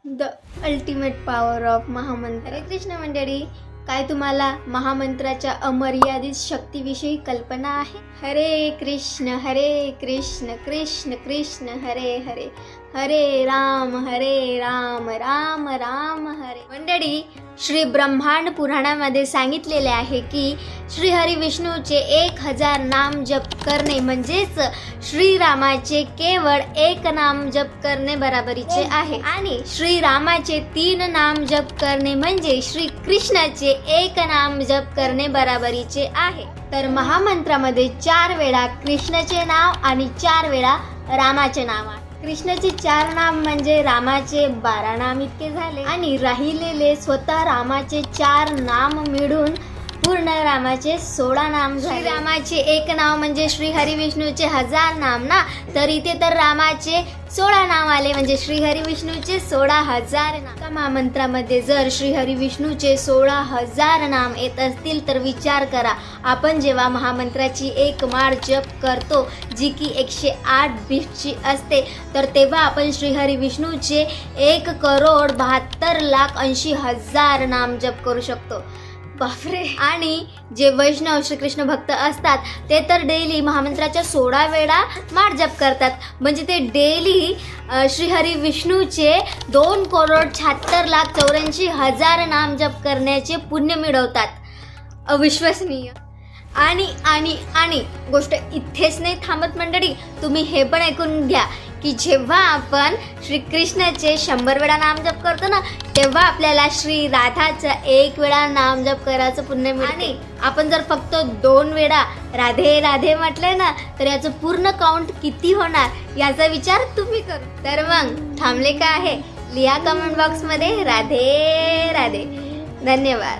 The ultimate power of महामंत्र. हरे कृष्ण मंडळी, काय तुम्हाला महामंत्राच्या अमर्यादित शक्तीविषयी कल्पना आहे? हरे कृष्ण कृष्ण कृष्ण हरे हरे, हरे राम राम राम हरे. मंडळी, श्री ब्रह्मांड पुराणामध्ये सांगितलेले आहे की श्रीहरी विष्णूचे 1000 नाम जप करणे म्हणजेच श्रीरामाचे केवळ 1 नाम जप करणे बराबरीचे आहे, आणि श्रीरामाचे 3 नाम जप करणे म्हणजे श्री कृष्णाचे 1 नाम जप करणे बराबरीचे आहे. तर महामंत्रामध्ये 4 वेळा कृष्णाचे नाव आणि 4 वेळा रामाचे नाव आहे. कृष्णाचे 4 नाम म्हणजे रामाचे 12 नाम इतके झाले, आणि राहिलेले स्वतः रामाचे 4 नाम मिळून पूर्ण रामाचे 16 नाम झाले. रामाचे 1 नाव म्हणजे श्री हरी विष्णूचे 1000 नाम ना, तर इथे तर रामाचे 16 नाव आले म्हणजे श्री हरी विष्णूचे 16,000 नाम. एका महामंत्रामध्ये जर श्री हरी विष्णूचे 16,000 नाम येत असतील तर विचार करा, आपण जेव्हा महामंत्राची 1 माळ जप करतो जी की 108 बीटची असते, तर तेव्हा आपण श्रीहरी विष्णूचे 1,72,80,000 नाम जप करू शकतो. बापरे. आणि जे वैष्णव श्रीकृष्ण भक्त असतात ते तर डेली महामंत्राच्या 16 वेळा माळ जप करतात, म्हणजे ते डेली श्रीहरी विष्णूचे 2,76,84,000 नाम जप करण्याचे पुण्य मिळवतात. अविश्वसनीय. आणि गोष्ट इथेच नाही थांबत मंडळी, तुम्ही हे पण ऐकून घ्या की जेव्हा आपण श्रीकृष्णाचे 100 वेळा नाम जप करतो ना, तेव्हा आपल्याला श्री राधाचं 1 वेळा नाम जप करायचं पुण्य मिळते. आणि आपण जर फक्त 2 वेळा राधे राधे म्हटलं ना, तर याचं पूर्ण काउंट किती होणार याचा विचार तुम्ही करू. तर मग थांबले का आहे? लिहा कमेंट बॉक्समध्ये राधे राधे. धन्यवाद.